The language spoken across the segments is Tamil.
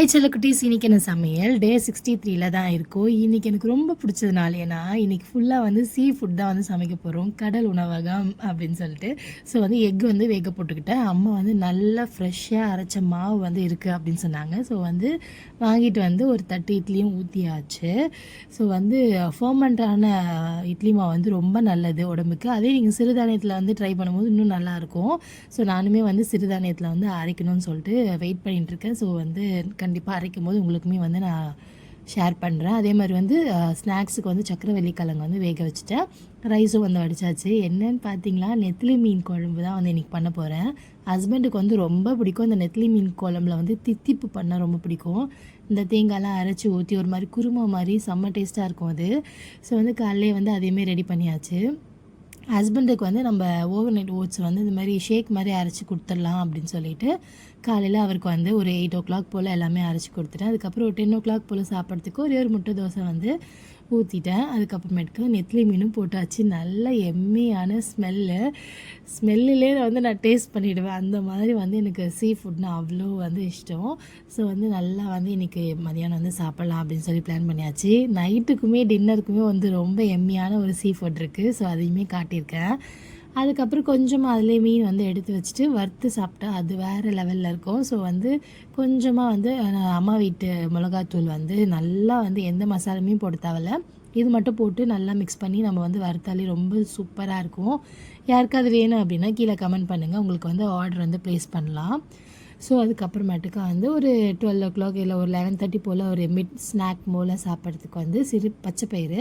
ஹாய் செல்லக்குட்டீஸ், இன்றைக்கி என்ன சமையல் டே 63 தான் இருக்கும். இன்றைக்கி எனக்கு ரொம்ப பிடிச்சது நாள். ஏன்னா இன்றைக்கி ஃபுல்லாக வந்து சீ ஃபுட் தான் வந்து சமைக்க போகிறோம், கடல் உணவகம் அப்படின்னு சொல்லிட்டு. ஸோ வந்து எக் வந்து வேக போட்டுக்கிட்டேன். அம்மா வந்து நல்லா ஃப்ரெஷ்ஷாக அரைச்ச மாவு வந்து இருக்குது அப்படின்னு சொன்னாங்க. ஸோ வந்து வாங்கிட்டு வந்து ஒரு தட்டு இட்லியும் ஊற்றியாச்சு. ஸோ வந்து ஃபர்மெண்டான இட்லி மாவு வந்து ரொம்ப நல்லது உடம்புக்கு. அதே நீங்கள் சிறுதானியத்தில் வந்து ட்ரை பண்ணும்போது இன்னும் நல்லாயிருக்கும். ஸோ நானுமே வந்து சிறுதானியத்தில் வந்து அரைக்கணும்னு சொல்லிட்டு வெயிட் பண்ணிகிட்ருக்கேன். ஸோ வந்து கண்டிப்பாக அரைக்கும் போது உங்களுக்குமே வந்து நான் ஷேர் பண்ணுறேன். அதே மாதிரி வந்து ஸ்நாக்ஸுக்கு வந்து சக்கரவள்ளி கிழங்கு வந்து வேக வச்சுட்டேன். ரைஸும் வந்து வடிச்சாச்சு. என்னன்னு பார்த்தீங்களா, நெத்திலி மீன் குழம்பு தான் வந்து இன்றைக்கி பண்ண போகிறேன். ஹஸ்பண்டுக்கு வந்து ரொம்ப பிடிக்கும். இந்த நெத்திலி மீன் குழம்புல வந்து தித்திப்பு பண்ணால் ரொம்ப பிடிக்கும். இந்த தேங்காய்லாம் அரைச்சி ஊற்றி ஒரு மாதிரி குருமா மாதிரி செம்ம டேஸ்ட்டாக இருக்கும் அது. ஸோ வந்து காலையிலே வந்து அதேமாரி ரெடி பண்ணியாச்சு. ஹஸ்பண்டுக்கு வந்து நம்ம ஓவர் நைட் ஓட்ஸ் வந்து இந்த மாதிரி ஷேக் மாதிரி அரைச்சி கொடுத்துடலாம் அப்படின்னு சொல்லிட்டு காலையில் அவருக்கு வந்து ஒரு 8 o'clock போல் எல்லாமே அரைச்சி கொடுத்துட்டேன். அதுக்கப்புறம் ஒரு 10 o'clock போல் சாப்பிட்றதுக்கு ஒரே ஒரு முட்டை தோசை வந்து ஊற்றிட்டேன். அதுக்கப்புறமேட்டுக்கு நெத்திலி மீனும் போட்டாச்சு. நல்ல எம்மியான ஸ்மெல்லிலே வந்து நான் டேஸ்ட் பண்ணிவிடுவேன். அந்த மாதிரி வந்து எனக்கு சீ ஃபுட்னா அவ்வளோ வந்து இஷ்டம். ஸோ வந்து நல்லா வந்து இன்றைக்கி மதியானம் வந்து சாப்பிட்லாம் அப்படின்னு சொல்லி பிளான் பண்ணியாச்சு. நைட்டுக்குமே டின்னருக்குமே வந்து ரொம்ப எம்மியான ஒரு சீ ஃபுட் இருக்குது. ஸோ அதையுமே காட்டியிருக்கேன். அதுக்கப்புறம் கொஞ்சமாக அதிலே மீன் வந்து எடுத்து வச்சுட்டு வறுத்து சாப்பிட்டா அது வேறு லெவலில் இருக்கும். ஸோ வந்து கொஞ்சமாக வந்து அம்மா வீட்டு மிளகாத்தூள் வந்து நல்லா வந்து எந்த மசாலாமே போட தேவையில்ல, இது மட்டும் போட்டு நல்லா மிக்ஸ் பண்ணி நம்ம வந்து வறுத்தாலே ரொம்ப சூப்பராக இருக்கும். யாருக்காவது வேணும் அப்படின்னா கீழே கமெண்ட் பண்ணுங்கள், உங்களுக்கு வந்து ஆர்டர் வந்து ப்ளேஸ் பண்ணலாம். ஸோ அதுக்கப்புறமேட்டுக்கு வந்து ஒரு 12 o'clock இல்லை ஒரு 11:30 போல் ஒரு மிட் ஸ்நாக் போல் சாப்பிட்றதுக்கு வந்து பச்சை பயிறு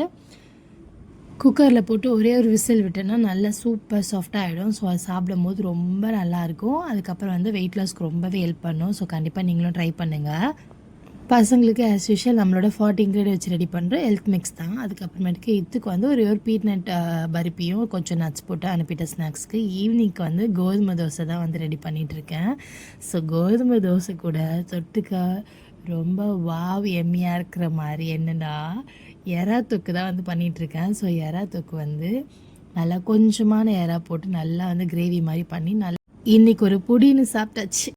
குக்கரில் போட்டு ஒரே ஒரு விசில் விட்டோன்னா நல்லா சூப்பர் சாஃப்டாக ஆகிடும். ஸோ அது சாப்பிடும் போது ரொம்ப நல்லாயிருக்கும். அதுக்கப்புறம் வந்து வெயிட் லாஸ்க்கு ரொம்பவே ஹெல்ப் பண்ணும். ஸோ கண்டிப்பாக நீங்களும் ட்ரை பண்ணுங்கள். பசங்களுக்கு ஆஸ் யூஷுவல் நம்மளோட 40 ingredient வச்சு ரெடி பண்ணுற ஹெல்த் மிக்ஸ் தான். அதுக்கப்புறமேட்டுக்கு இதுக்கு வந்து ஒரு பீட்நட் பருப்பியும் கொஞ்சம் நட்ஸ் போட்டு அனுப்பிட்ட ஸ்நாக்ஸ்க்கு. ஈவினிங்க்கு வந்து கோதுமை தோசை தான் வந்து ரெடி பண்ணிகிட்ருக்கேன். ஸோ கோதுமை தோசை கூட தொட்டுக்க ரொம்ப வாவ் எம்மியாக இருக்கிற மாதிரி என்னென்னா எறா தொக்கு தான் வந்து பண்ணிகிட்ருக்கேன். ஸோ எறா தொக்கு வந்து நல்லா கொஞ்சமான எறா போட்டு நல்லா வந்து கிரேவி மாதிரி பண்ணி நல்லா இன்றைக்கி ஒரு புடின்னு சாப்பிட்டாச்சு.